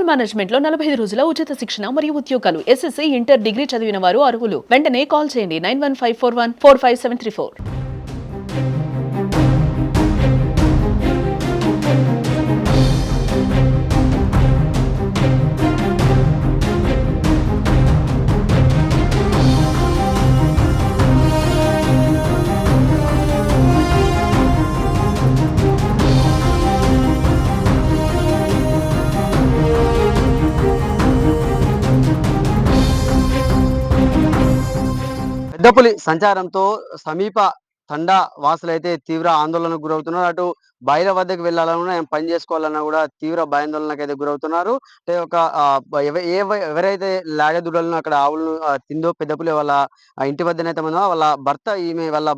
Hotel management లో 45 రోజుల ఉచిత శిక్షణ మరియు ఉద్యోగాలు. ఎస్ఎస్సీ, ఇంటర్, డిగ్రీ చదివిన వారు అర్హులు. వెంటనే కాల్ చేయండి 9154145734. పెద్దపులి సంచారంతో సమీప తండా వాసులైతే తీవ్ర ఆందోళనకు గురవుతున్నారు. అటు బయల వద్దకు వెళ్ళాలన్నా పని చేసుకోవాలన్నా కూడా తీవ్ర భయాందోళనకైతే గురవుతున్నారు. అంటే ఒక ఎవరైతే లాగదుడలను అక్కడ ఆవులను తిందో పెద్దపులి వాళ్ళ ఇంటి వద్దనైతే ఉందో వాళ్ళ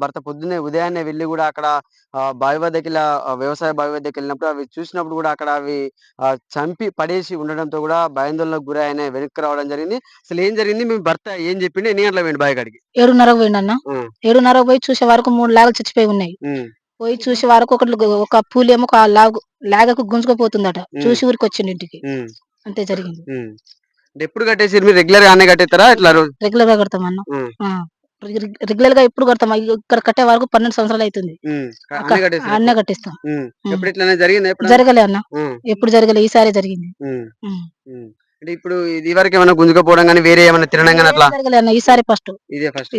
భర్త పొద్దున్నే ఉదయాన్నే వెళ్ళి కూడా అక్కడ బావి వద్దకి వ్యవసాయ బావి వద్దకు వెళ్ళినప్పుడు అవి చూసినప్పుడు కూడా అక్కడ అవి చంపి పడేసి ఉండడంతో కూడా భయాందోళనకు గురై ఆయన వెనక్కి రావడం జరిగింది. అసలు ఏం జరిగింది? మీ భర్త ఏం చెప్పిండు? ఎన్ని గంటలకు పోయిండు బావి కాడికి? 7:30కు పోయిండన్న. 7:30కు పోయి చూసే వరకు 3 లాగలు చచ్చిపోయి ఉన్నాయి. పోయి చూసే వరకు ఒక పూలేమో ఒక లాగకు గుంజుకుపోతుందట. చూసి ఊరికొచ్చిండు ఇంటికి. అంతే జరిగింది. ఎప్పుడు కట్టేసి మీరు రెగ్యులర్ గానే కట్టేస్తారా? ఇట్లా రెగ్యులర్ గా కడతాం అన్న. రెగ్యులర్ గా ఎప్పుడు కడతాం? ఇక్కడ కట్టే వరకు 12 సంవత్సరాలు అవుతుంది. అన్నే కట్టిస్తాం. జరగలే అన్న, ఎప్పుడు జరగలే, ఈసారి జరిగింది. అంటే ఇప్పుడు ఇది వరకు ఏమైనా గుంజుకపోవడం కానీ వేరే ఏమైనా తినడం కానీ అట్లా జరగలే అన్న, ఈసారి ఫస్ట్.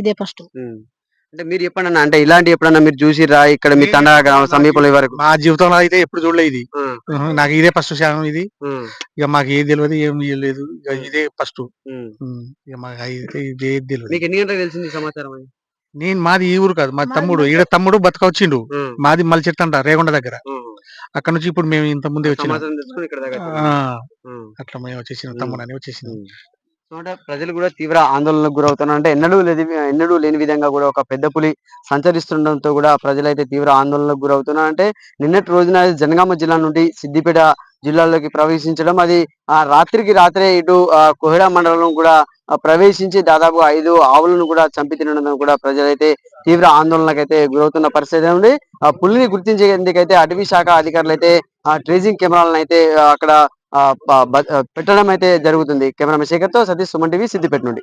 ఇదే ఫస్ట్. అంటే మీరు చెప్పండి అన్న, అంటే ఇలాంటి ఎప్పుడన్నా మీరు చూసిరా ఇక్కడ మీ తండా సమీపంలో వరకు? మా జీవితంలో అయితే ఎప్పుడు చూడలేదు ఇది. నాకు ఇదే ఫస్ట్ శాతం ఇది. ఇక మాకు ఏది తెలియదు, ఏం తెలియదు. ఇదే ఫస్ట్. ఇక మాకు అయితే ఇదే తెలియదు. మీకు ఎన్ని గంటలకు తెలిసింది సమాచారం? మాది ఈ ఊరు కాదు, మా తమ్ముడు తమ్ముడు బతకొచ్చిండు. మాది మళ్ళీ చెట్టు అంట రేగొండ దగ్గర. అక్కడ నుంచి ఇప్పుడు మేము ఇంత ముందే వచ్చినాం. అట్లా మేము వచ్చేసినాం, తమ్ముడు అని వచ్చేసినాం. అంటే ప్రజలు కూడా తీవ్ర ఆందోళనకు గురవుతున్నారు. అంటే ఎన్నడూ లేని విధంగా కూడా ఒక పెద్ద పులి సంచరిస్తుండటంతో కూడా ప్రజలైతే తీవ్ర ఆందోళనకు గురవుతున్నారు. అంటే నిన్నటి రోజున జనగామ జిల్లా నుండి సిద్దిపేట జిల్లాలోకి ప్రవేశించడం, అది రాత్రికి రాత్రే ఇటు కోహెడా మండలం కూడా ప్రవేశించి దాదాపు 5 ఆవులను కూడా చంపి తినడం కూడా ప్రజలైతే తీవ్ర ఆందోళనకైతే గురవుతున్న పరిస్థితి ఉంది. ఆ పులిని గుర్తించేందుకైతే అటవీ శాఖ అధికారులు అయితే ట్రేసింగ్ కెమెరాలను అయితే అక్కడ పెట్టడం అయితే జరుగుతుంది. కెమెరామెన్ శేఖర్ తో సతీష్, సుమన్ టీవీ, సిద్దిపేట నుండి.